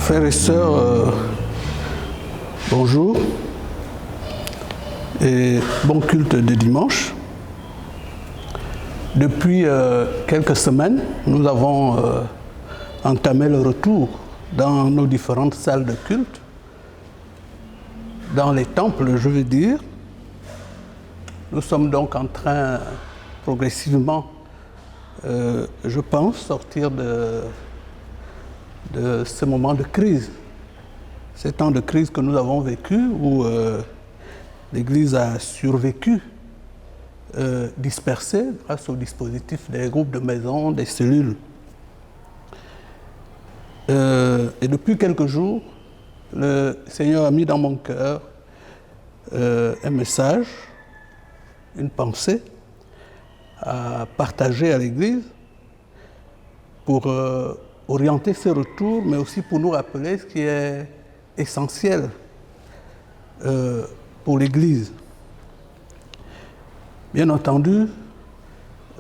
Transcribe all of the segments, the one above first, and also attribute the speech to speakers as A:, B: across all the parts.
A: Frères et sœurs, bonjour et bon culte de dimanche. Depuis quelques semaines, nous avons entamé le retour dans nos différentes salles de culte, dans les temples, je veux dire. Nous sommes donc en train progressivement, je pense, sortir de ce moment de crise, ces temps de crise que nous avons vécu où l'Église a survécu, dispersée grâce au dispositif des groupes de maisons, des cellules. Et depuis quelques jours, le Seigneur a mis dans mon cœur un message, une pensée à partager à l'Église pour orienter ce retour, mais aussi pour nous rappeler ce qui est essentiel pour l'Église. Bien entendu,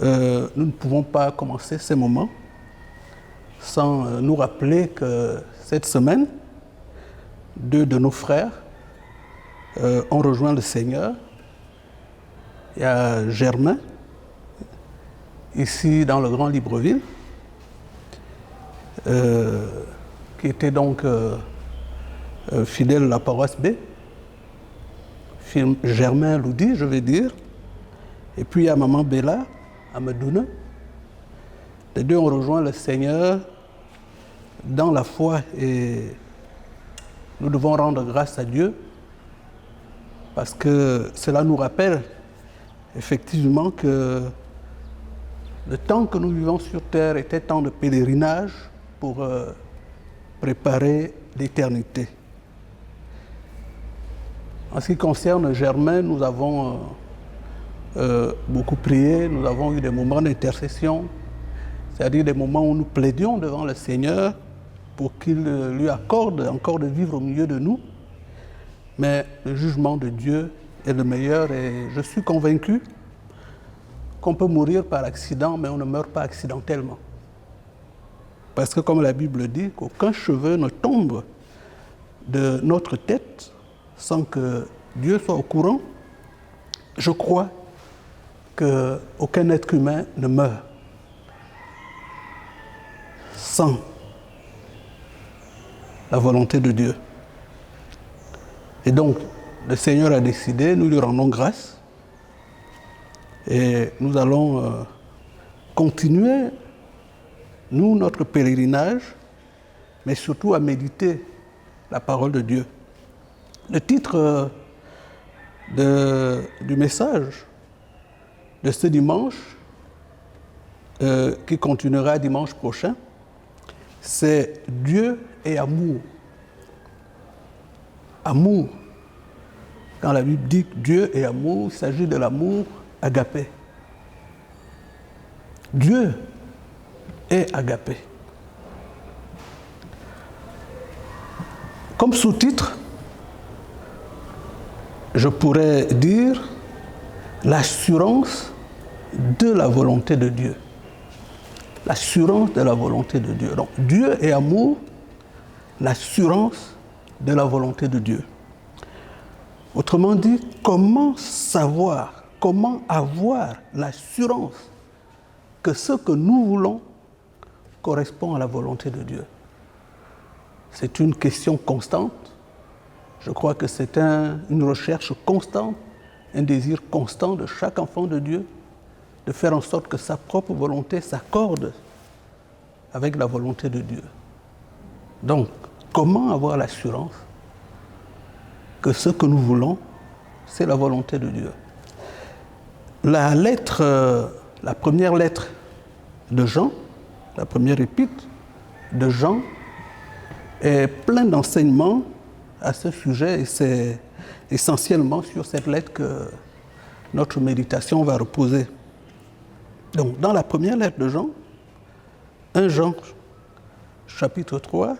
A: nous ne pouvons pas commencer ces moments sans nous rappeler que cette semaine, 2 de nos frères ont rejoint le Seigneur. Il y a Germain, ici dans le Grand Libreville, qui était donc fidèle à la paroisse B, Germain Loudi, je vais dire. Et puis il y a Maman Bella à Medoune. Les 2 ont rejoint le Seigneur dans la foi et nous devons rendre grâce à Dieu parce que cela nous rappelle effectivement que le temps que nous vivons sur terre était temps de pèlerinage pour préparer l'éternité. En ce qui concerne Germain, nous avons beaucoup prié, nous avons eu des moments d'intercession, c'est-à-dire des moments où nous plaidions devant le Seigneur pour qu'il lui accorde encore de vivre au milieu de nous. Mais le jugement de Dieu est le meilleur et je suis convaincu qu'on peut mourir par accident, mais on ne meurt pas accidentellement. Parce que comme la Bible dit, qu'aucun cheveu ne tombe de notre tête sans que Dieu soit au courant, je crois qu'aucun être humain ne meurt sans la volonté de Dieu. Et donc, le Seigneur a décidé, nous lui rendons grâce, et nous allons continuer, nous, notre pèlerinage, mais surtout à méditer la parole de Dieu. Le titre du message de ce dimanche, qui continuera dimanche prochain, c'est Dieu et amour. Amour. Quand la Bible dit Dieu et amour, il s'agit de l'amour agapé. Dieu est agapé. Comme sous-titre, je pourrais dire l'assurance de la volonté de Dieu. L'assurance de la volonté de Dieu. Donc, Dieu est amour, l'assurance de la volonté de Dieu. Autrement dit, comment savoir, comment avoir l'assurance que ce que nous voulons correspond à la volonté de Dieu? C'est une question constante. Je crois que c'est une recherche constante, un désir constant de chaque enfant de Dieu de faire en sorte que sa propre volonté s'accorde avec la volonté de Dieu. Donc, comment avoir l'assurance que ce que nous voulons, c'est la volonté de Dieu? La première lettre de Jean, la première épître de Jean, est pleine d'enseignements à ce sujet et c'est essentiellement sur cette lettre que notre méditation va reposer. Donc, dans la première lettre de Jean, 1 Jean, chapitre 3,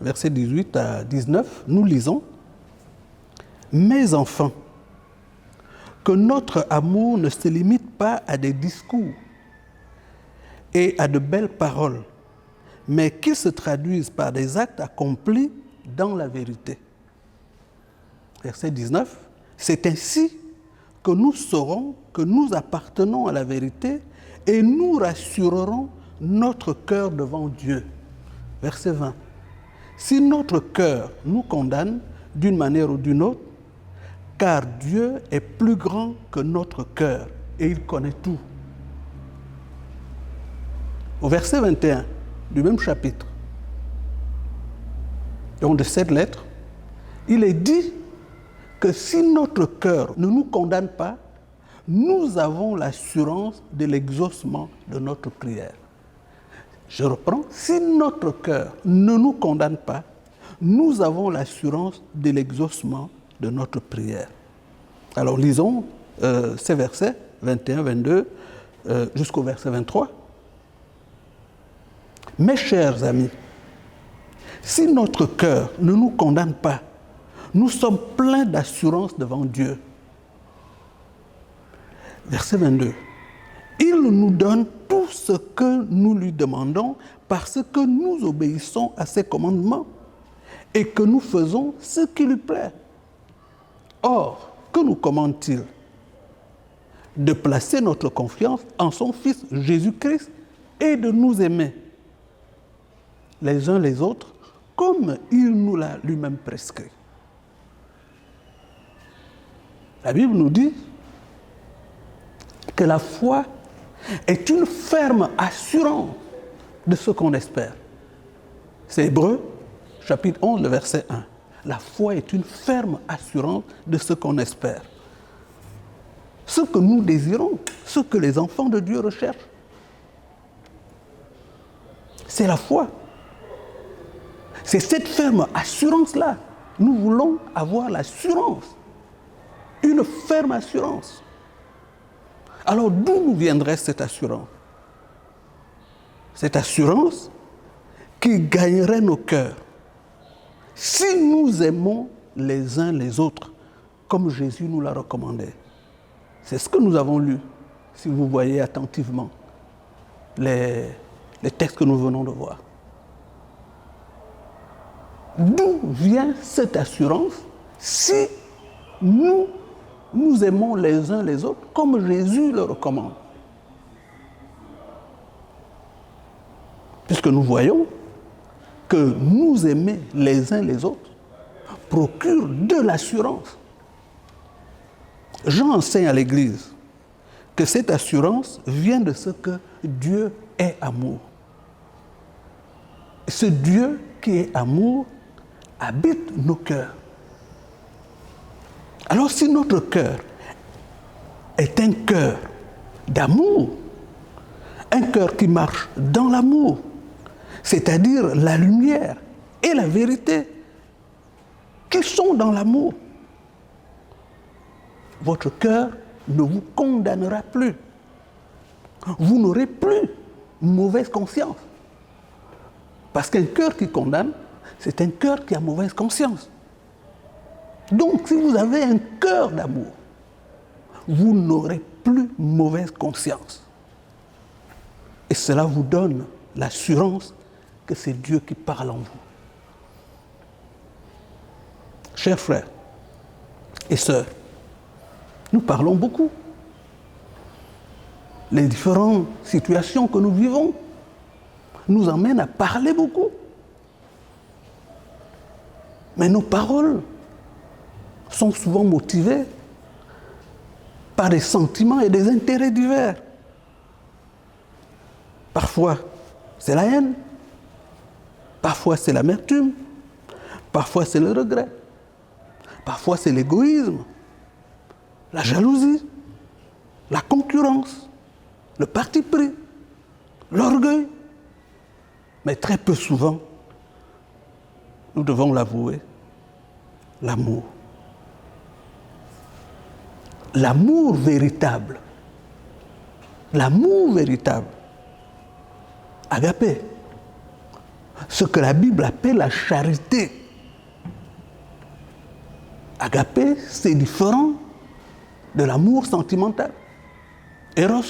A: versets 18 à 19, nous lisons « Mes enfants, que notre amour ne se limite pas à des discours et à de belles paroles, mais qu'ils se traduisent par des actes accomplis dans la vérité. Verset 19, c'est ainsi que nous saurons que nous appartenons à la vérité et nous rassurerons notre cœur devant Dieu. Verset 20, si notre cœur nous condamne d'une manière ou d'une autre, car Dieu est plus grand que notre cœur et il connaît tout. Au verset 21 du même chapitre, donc de cette lettre, il est dit que si notre cœur ne nous condamne pas, nous avons l'assurance de l'exaucement de notre prière. Je reprends, si notre cœur ne nous condamne pas, nous avons l'assurance de l'exaucement de notre prière. Alors lisons ces versets 21, 22 jusqu'au verset 23. Mes chers amis, si notre cœur ne nous condamne pas, nous sommes pleins d'assurance devant Dieu. Verset 22. Il nous donne tout ce que nous lui demandons parce que nous obéissons à ses commandements et que nous faisons ce qui lui plaît. Or, que nous commande-t-il? De placer notre confiance en son Fils Jésus-Christ et de nous aimer les uns les autres comme il nous l'a lui-même prescrit. La Bible nous dit que la foi est une ferme assurance de ce qu'on espère. C'est Hébreux, chapitre 11, le verset 1. La foi est une ferme assurance de ce qu'on espère. Ce que nous désirons, ce que les enfants de Dieu recherchent, c'est la foi. C'est cette ferme assurance-là. Nous voulons avoir l'assurance, une ferme assurance. Alors d'où nous viendrait cette assurance? Cette assurance qui gagnerait nos cœurs si nous aimons les uns les autres, comme Jésus nous l'a recommandé. C'est ce que nous avons lu, si vous voyez attentivement les textes que nous venons de voir. D'où vient cette assurance si nous aimons les uns les autres comme Jésus le recommande? Puisque nous voyons que nous aimer les uns les autres procure de l'assurance. Jean enseigne à l'Église que cette assurance vient de ce que Dieu est amour. Ce Dieu qui est amour habite nos cœurs. Alors si notre cœur est un cœur d'amour, un cœur qui marche dans l'amour, c'est-à-dire la lumière et la vérité qui sont dans l'amour, votre cœur ne vous condamnera plus. Vous n'aurez plus mauvaise conscience. Parce qu'un cœur qui condamne, c'est un cœur qui a mauvaise conscience. Donc, si vous avez un cœur d'amour, vous n'aurez plus mauvaise conscience. Et cela vous donne l'assurance que c'est Dieu qui parle en vous. Chers frères et sœurs, nous parlons beaucoup. Les différentes situations que nous vivons nous amènent à parler beaucoup. Mais nos paroles sont souvent motivées par des sentiments et des intérêts divers. Parfois, c'est la haine. Parfois, c'est l'amertume. Parfois, c'est le regret. Parfois, c'est l'égoïsme, la jalousie, la concurrence, le parti pris, l'orgueil. Mais très peu souvent, nous devons l'avouer, l'amour. L'amour véritable. L'amour véritable. Agapé. Ce que la Bible appelle la charité. Agapé, c'est différent de l'amour sentimental. Eros.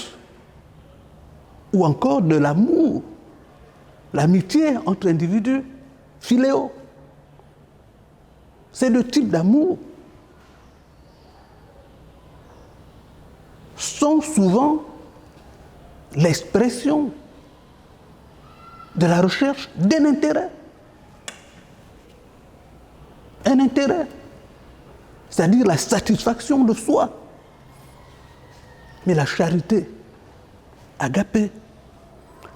A: Ou encore de l'amour l'amitié entre individus, philéo. Ces deux types d'amour sont souvent l'expression de la recherche d'un intérêt. Un intérêt, c'est-à-dire la satisfaction de soi. Mais la charité, agapé,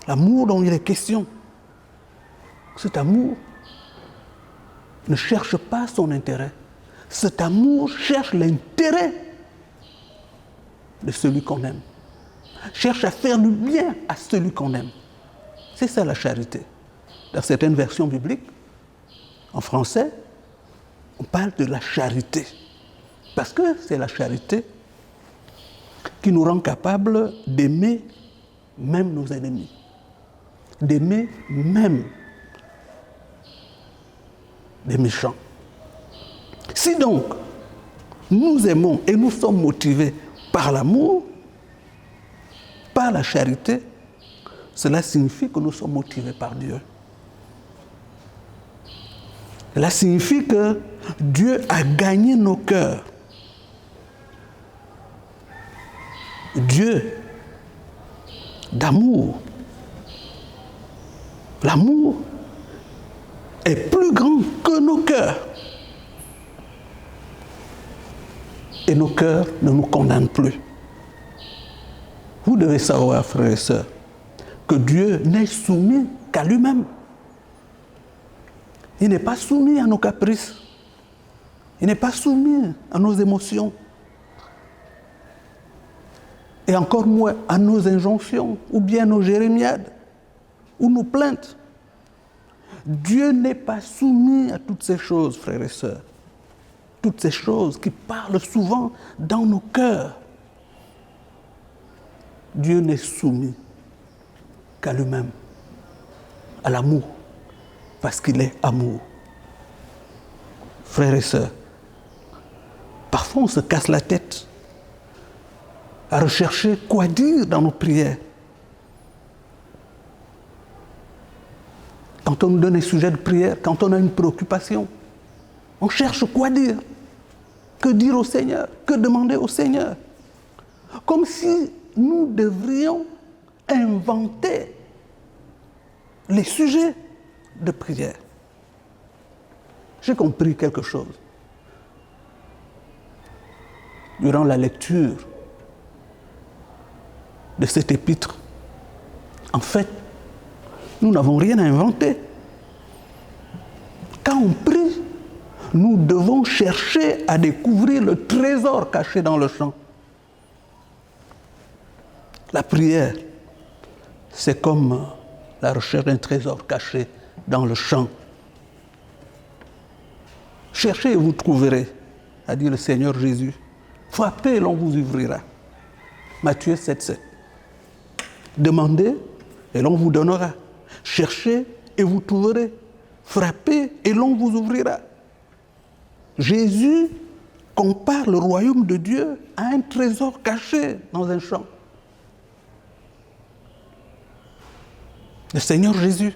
A: l'amour dont il est question, cet amour ne cherche pas son intérêt. Cet amour cherche l'intérêt de celui qu'on aime. Cherche à faire du bien à celui qu'on aime. C'est ça la charité. Dans certaines versions bibliques, en français, on parle de la charité. Parce que c'est la charité qui nous rend capables d'aimer même nos ennemis. D'aimer même les méchants. Si donc nous aimons et nous sommes motivés par l'amour, par la charité, cela signifie que nous sommes motivés par Dieu. Cela signifie que Dieu a gagné nos cœurs. Dieu d'amour. L'amour est plus grand que nos cœurs. Et nos cœurs ne nous condamnent plus. Vous devez savoir, frères et sœurs, que Dieu n'est soumis qu'à lui-même. Il n'est pas soumis à nos caprices. Il n'est pas soumis à nos émotions. Et encore moins à nos injonctions, ou bien nos jérémiades, ou nos plaintes. Dieu n'est pas soumis à toutes ces choses, frères et sœurs. Toutes ces choses qui parlent souvent dans nos cœurs. Dieu n'est soumis qu'à lui-même, à l'amour, parce qu'il est amour. Frères et sœurs, parfois on se casse la tête à rechercher quoi dire dans nos prières. Quand on nous donne un sujet de prière, quand on a une préoccupation, on cherche quoi dire. Que dire au Seigneur? Que demander au Seigneur? Comme si nous devrions inventer les sujets de prière. J'ai compris quelque chose. Durant la lecture de cet épître, en fait, nous n'avons rien à inventer. Quand on prie, nous devons chercher à découvrir le trésor caché dans le champ. La prière, c'est comme la recherche d'un trésor caché dans le champ. Cherchez et vous trouverez, a dit le Seigneur Jésus. Frappez et l'on vous ouvrira. Matthieu 7,7. Demandez et l'on vous donnera. Cherchez et vous trouverez. Frappez et l'on vous ouvrira. Jésus compare le royaume de Dieu à un trésor caché dans un champ. Le Seigneur Jésus,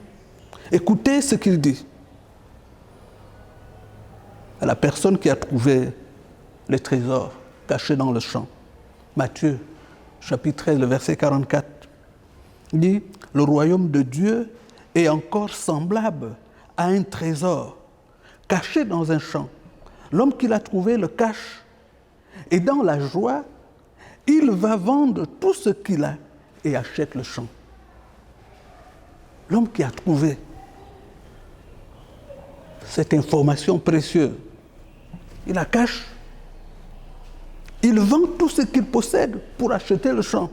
A: écoutez ce qu'il dit à la personne qui a trouvé les trésors cachés dans le champ. Matthieu, chapitre 13, le verset 44, dit « Le royaume de Dieu est encore semblable à un trésor caché dans un champ. L'homme qui l'a trouvé le cache, et dans la joie, il va vendre tout ce qu'il a et achète le champ. » L'homme qui a trouvé cette information précieuse, il la cache. Il vend tout ce qu'il possède pour acheter le champ.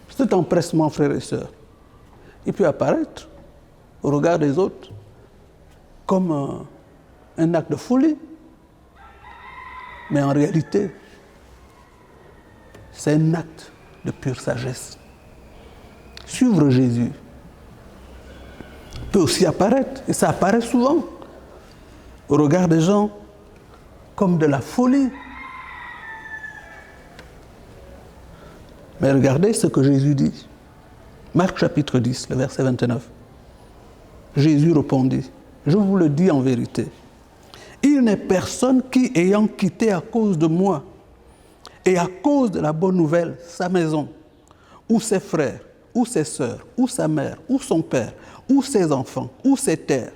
A: Cet empressement, frères et sœurs, il peut apparaître au regard des autres comme un acte de folie. Mais en réalité, c'est un acte de pure sagesse. Suivre Jésus peut aussi apparaître, et ça apparaît souvent, au regard des gens, comme de la folie. Mais regardez ce que Jésus dit. Marc chapitre 10, le verset 29. Jésus répondit, je vous le dis en vérité, il n'est personne qui, ayant quitté à cause de moi et à cause de la bonne nouvelle sa maison, ou ses frères, ou ses sœurs, ou sa mère, ou son père, ou ses enfants, ou ses terres,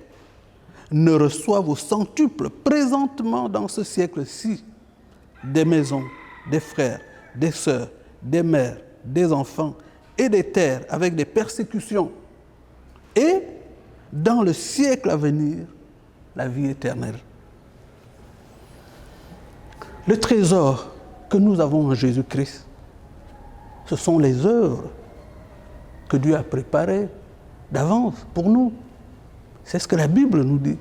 A: ne reçoivent au centuple présentement dans ce siècle-ci des maisons, des frères, des sœurs, des mères, des enfants et des terres avec des persécutions. Et dans le siècle à venir, la vie éternelle. Le trésor que nous avons en Jésus-Christ, ce sont les œuvres que Dieu a préparées d'avance pour nous. C'est ce que la Bible nous dit.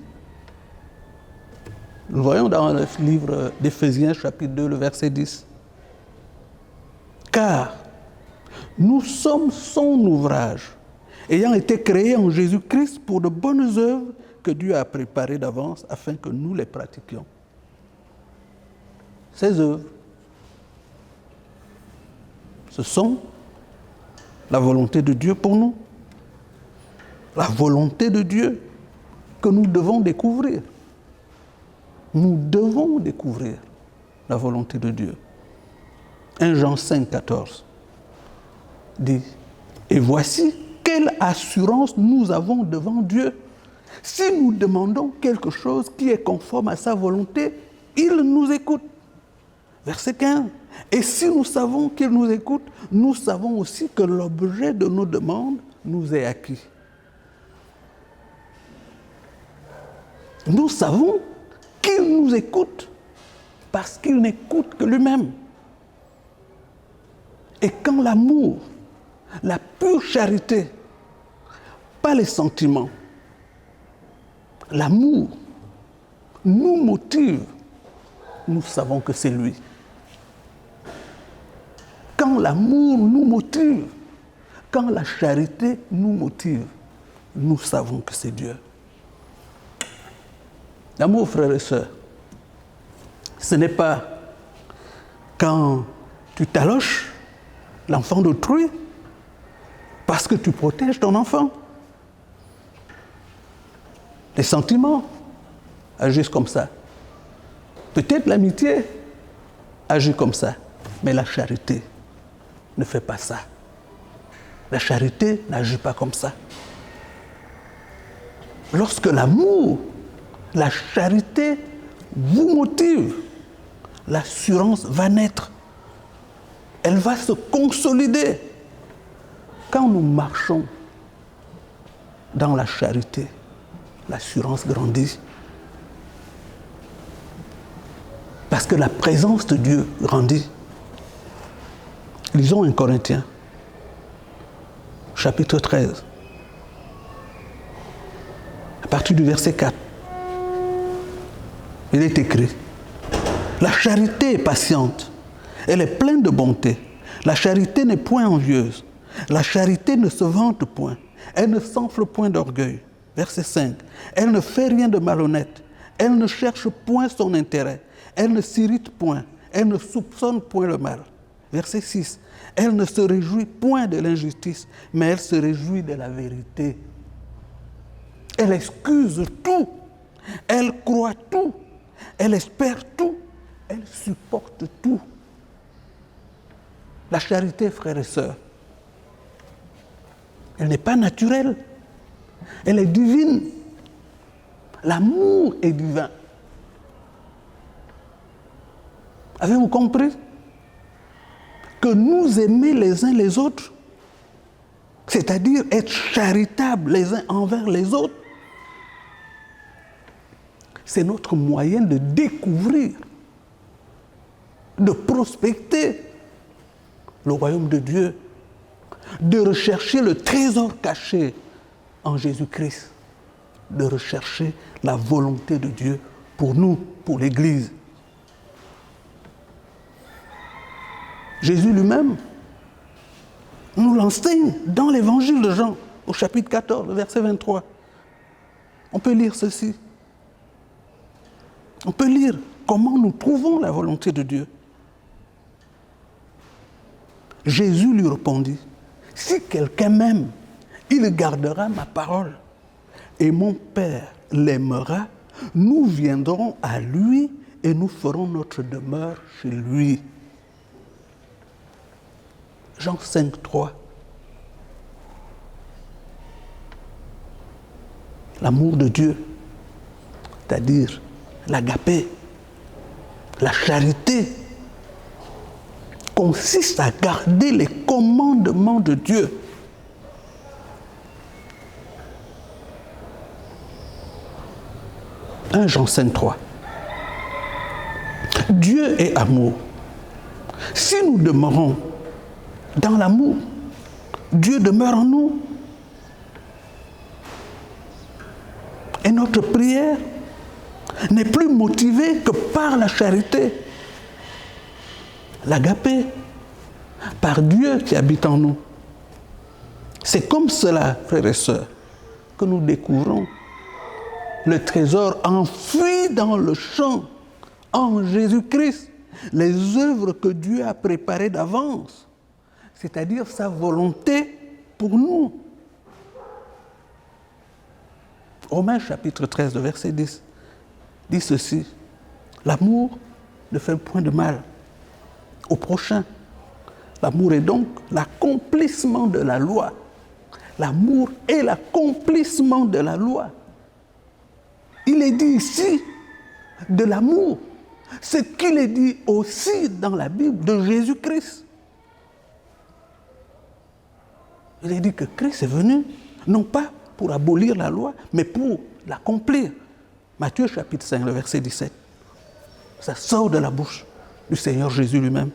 A: Nous voyons dans le livre d'Éphésiens, chapitre 2, le verset 10. Car nous sommes son ouvrage, ayant été créés en Jésus-Christ pour de bonnes œuvres que Dieu a préparées d'avance afin que nous les pratiquions. Ces œuvres, ce sont la volonté de Dieu pour nous. La volonté de Dieu que nous devons découvrir. Nous devons découvrir la volonté de Dieu. 1 Jean 5, 14 dit, et voici quelle assurance nous avons devant Dieu. Si nous demandons quelque chose qui est conforme à sa volonté, il nous écoute. Verset 15. Et si nous savons qu'il nous écoute, nous savons aussi que l'objet de nos demandes nous est acquis. Nous savons qu'il nous écoute parce qu'il n'écoute que lui-même. Et quand l'amour, la pure charité, pas les sentiments, l'amour nous motive, nous savons que c'est lui. Quand l'amour nous motive, quand la charité nous motive, nous savons que c'est Dieu. L'amour, frères et sœurs, ce n'est pas quand tu taloches l'enfant d'autrui parce que tu protèges ton enfant. Les sentiments agissent comme ça. Peut-être l'amitié agit comme ça, mais la charité ne fait pas ça. La charité n'agit pas comme ça. Lorsque l'amour, la charité vous motive, l'assurance va naître. Elle va se consolider. Quand nous marchons dans la charité, l'assurance grandit. Parce que la présence de Dieu grandit. Lisons 1 Corinthiens, chapitre 13, à partir du verset 4. Il est écrit, la charité est patiente, elle est pleine de bonté. La charité n'est point envieuse. La charité ne se vante point. Elle ne s'enfle point d'orgueil. Verset 5. Elle ne fait rien de malhonnête. Elle ne cherche point son intérêt. Elle ne s'irrite point. Elle ne soupçonne point le mal. Verset 6. Elle ne se réjouit point de l'injustice, mais elle se réjouit de la vérité. Elle excuse tout. Elle croit tout. Elle espère tout. Elle supporte tout. La charité, frères et sœurs, elle n'est pas naturelle. Elle est divine. L'amour est divin. Avez-vous compris? Que nous aimer les uns les autres, c'est-à-dire être charitables les uns envers les autres, c'est notre moyen de découvrir, de prospecter le royaume de Dieu, de rechercher le trésor caché en Jésus-Christ, de rechercher la volonté de Dieu pour nous, pour l'Église. Jésus lui-même nous l'enseigne dans l'évangile de Jean, au chapitre 14, verset 23. On peut lire ceci. On peut lire comment nous trouvons la volonté de Dieu. Jésus lui répondit, « Si quelqu'un m'aime, il gardera ma parole. Et mon Père l'aimera. Nous viendrons à lui et nous ferons notre demeure chez lui. Jean 5, 3. L'amour de Dieu, c'est-à-dire l'agapé, la charité, consiste à garder les commandements de Dieu. « 1 Jean 5, 3. Dieu est amour. Si nous demeurons dans l'amour, Dieu demeure en nous. Et notre prière n'est plus motivée que par la charité, l'agapé, par Dieu qui habite en nous. C'est comme cela, frères et sœurs, que nous découvrons le trésor enfoui dans le champ, en Jésus-Christ, les œuvres que Dieu a préparées d'avance, c'est-à-dire sa volonté pour nous. Romains chapitre 13, verset 10, dit ceci: l'amour ne fait point de mal au prochain. L'amour est donc l'accomplissement de la loi. L'amour est l'accomplissement de la loi. Il est dit ici de l'amour, ce qu'il est dit aussi dans la Bible de Jésus-Christ. Il est dit que Christ est venu, non pas pour abolir la loi, mais pour l'accomplir. Matthieu chapitre 5, le verset 17. Ça sort de la bouche du Seigneur Jésus lui-même.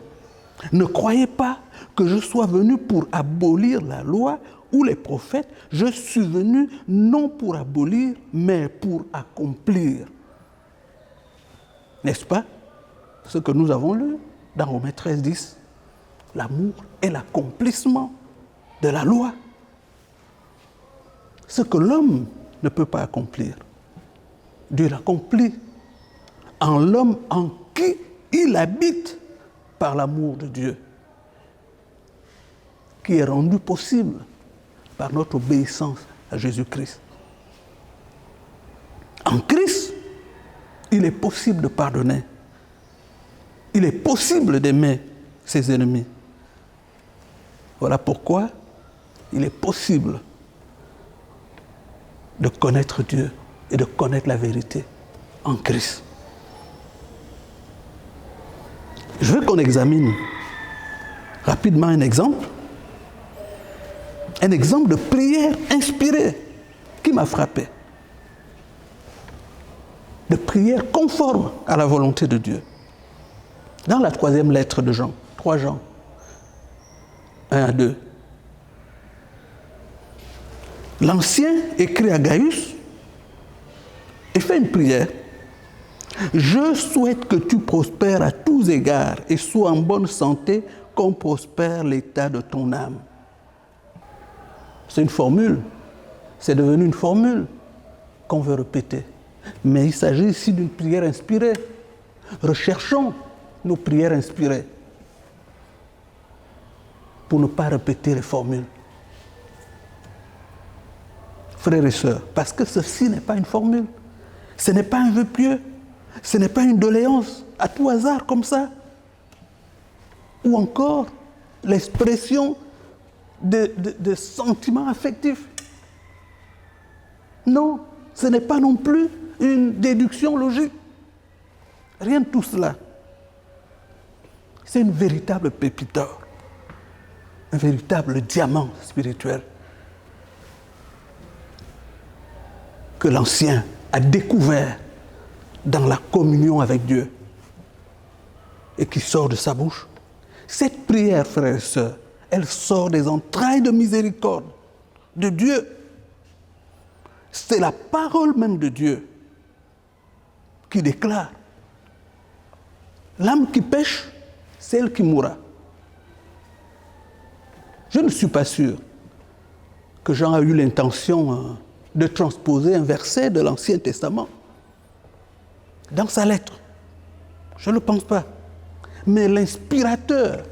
A: Ne croyez pas que je sois venu pour abolir la loi ou les prophètes. Je suis venu non pour abolir, mais pour accomplir. N'est-ce pas ce que nous avons lu dans Romains 13, 10? L'amour est l'accomplissement de la loi. Ce que l'homme ne peut pas accomplir, Dieu l'accomplit en l'homme en qui il habite par l'amour de Dieu, qui est rendu possible par notre obéissance à Jésus-Christ. En Christ, il est possible de pardonner. Il est possible d'aimer ses ennemis. Voilà pourquoi il est possible de connaître Dieu et de connaître la vérité en Christ. Je veux qu'on examine rapidement un exemple de prière inspirée qui m'a frappé, de prière conforme à la volonté de Dieu. Dans la 3e lettre de Jean, 3 Jean, 1 à 2, l'ancien écrit à Gaius et fait une prière. Je souhaite que tu prospères à tous égards et sois en bonne santé comme prospère l'état de ton âme. C'est une formule, c'est devenu une formule qu'on veut répéter. Mais il s'agit ici d'une prière inspirée. Recherchons nos prières inspirées pour ne pas répéter les formules. Frères et sœurs, parce que ceci n'est pas une formule, ce n'est pas un vœu pieux, ce n'est pas une doléance à tout hasard comme ça, ou encore l'expression de sentiments affectifs. Non, ce n'est pas non plus une déduction logique. Rien de tout cela. C'est une véritable pépite d'or, un véritable diamant spirituel que l'ancien a découvert dans la communion avec Dieu et qui sort de sa bouche. Cette prière, frères et sœurs, elle sort des entrailles de miséricorde de Dieu. C'est la parole même de Dieu qui déclare: l'âme qui pêche, c'est elle qui mourra. Je ne suis pas sûr que Jean a eu l'intention de transposer un verset de l'Ancien Testament dans sa lettre. Je ne le pense pas. Mais l'inspirateur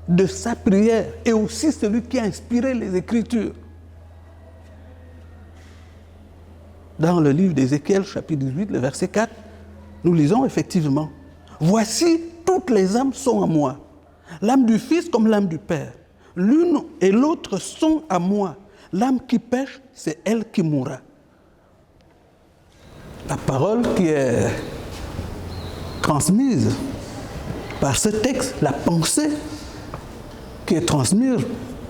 A: de sa prière et aussi celui qui a inspiré les Écritures. Dans le livre d'Ézéchiel, chapitre 18, le verset 4, nous lisons effectivement « Voici, toutes les âmes sont à moi, l'âme du Fils comme l'âme du Père. L'une et l'autre sont à moi. L'âme qui pêche, c'est elle qui mourra. » La parole qui est transmise par ce texte, la pensée qui est transmise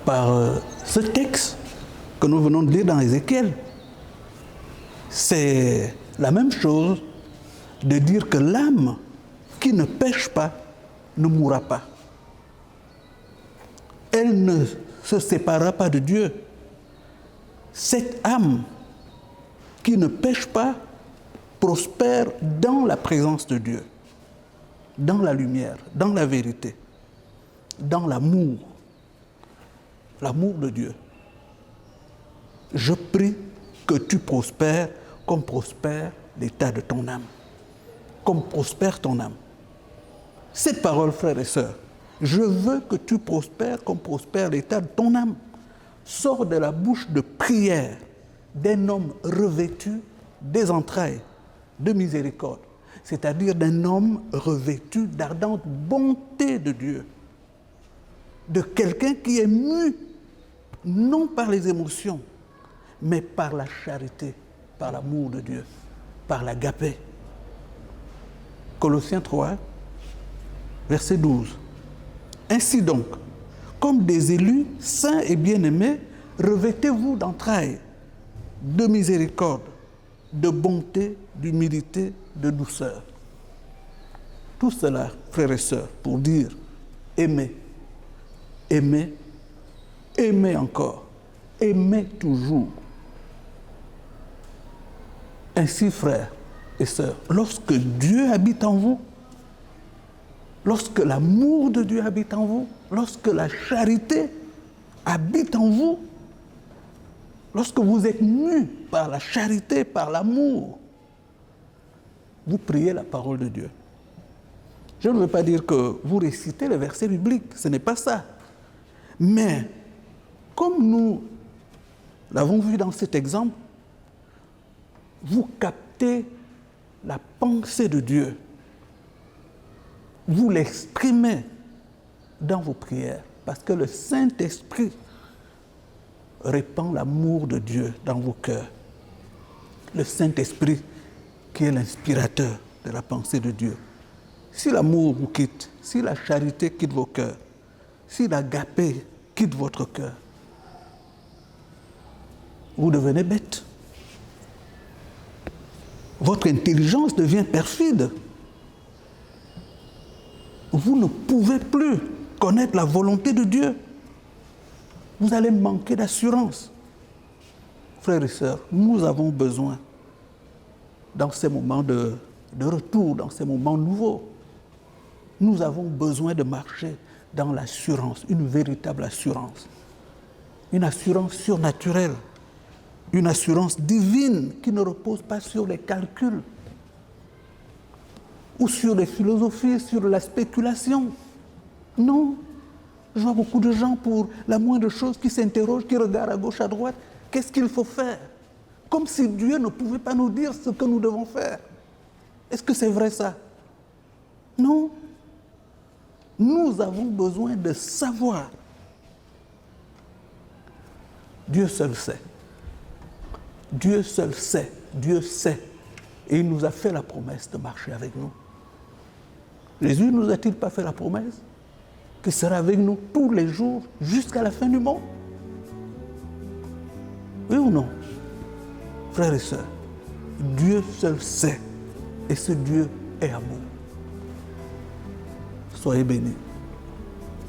A: par ce texte que nous venons de lire dans Ézéchiel, c'est la même chose de dire que l'âme qui ne pêche pas ne mourra pas. Elle ne se séparera pas de Dieu. Cette âme qui ne pêche pas prospère dans la présence de Dieu, dans la lumière, dans la vérité, dans l'amour de Dieu. Je prie que tu prospères comme prospère l'état de ton âme, comme prospère ton âme. Cette parole, frères et sœurs, je veux que tu prospères comme prospère l'état de ton âme, sort de la bouche de prière d'un homme revêtu des entrailles de miséricorde, c'est-à-dire d'un homme revêtu d'ardente bonté de Dieu, de quelqu'un qui est mu, non par les émotions, mais par la charité, par l'amour de Dieu, par l'agapé. Colossiens 3, verset 12. Ainsi donc, comme des élus saints et bien-aimés, revêtez-vous d'entrailles, de miséricorde, de bonté, d'humilité, de douceur. Tout cela, frères et sœurs, pour dire aimez, aimez, aimez encore, aimez toujours. Ainsi, frères et sœurs, lorsque Dieu habite en vous, lorsque l'amour de Dieu habite en vous, lorsque la charité habite en vous, lorsque vous êtes mus par la charité, par l'amour, vous priez la parole de Dieu. Je ne veux pas dire que vous récitez les versets bibliques, ce n'est pas ça. Mais, comme nous l'avons vu dans cet exemple, vous captez la pensée de Dieu. Vous l'exprimez dans vos prières, parce que le Saint-Esprit répand l'amour de Dieu dans vos cœurs. Le Saint-Esprit qui est l'inspirateur de la pensée de Dieu. Si l'amour vous quitte, si la charité quitte vos cœurs, si l'agapé quitte votre cœur, vous devenez bête. Votre intelligence devient perfide. Vous ne pouvez plus connaître la volonté de Dieu. Vous allez manquer d'assurance. Frères et sœurs, nous avons besoin, dans ces moments de retour, dans ces moments nouveaux, nous avons besoin de marcher dans l'assurance, une véritable assurance. Une assurance surnaturelle, une assurance divine qui ne repose pas sur les calculs ou sur les philosophies, sur la spéculation. Non. Je vois beaucoup de gens pour la moindre chose qui s'interrogent, qui regardent à gauche, à droite. Qu'est-ce qu'il faut faire? Comme si Dieu ne pouvait pas nous dire ce que nous devons faire. Est-ce que c'est vrai ça? Non. Nous avons besoin de savoir. Dieu seul sait. Dieu seul sait. Dieu sait. Et il nous a fait la promesse de marcher avec nous. Jésus ne nous a-t-il pas fait la promesse qu'il sera avec nous tous les jours jusqu'à la fin du monde? Oui ou non? Frères et sœurs, Dieu seul sait. Et ce Dieu est amour. Soyez bénis.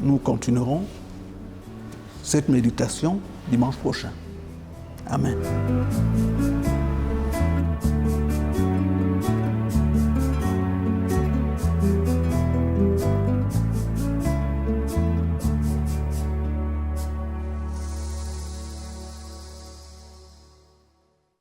A: Nous continuerons cette méditation dimanche prochain. Amen.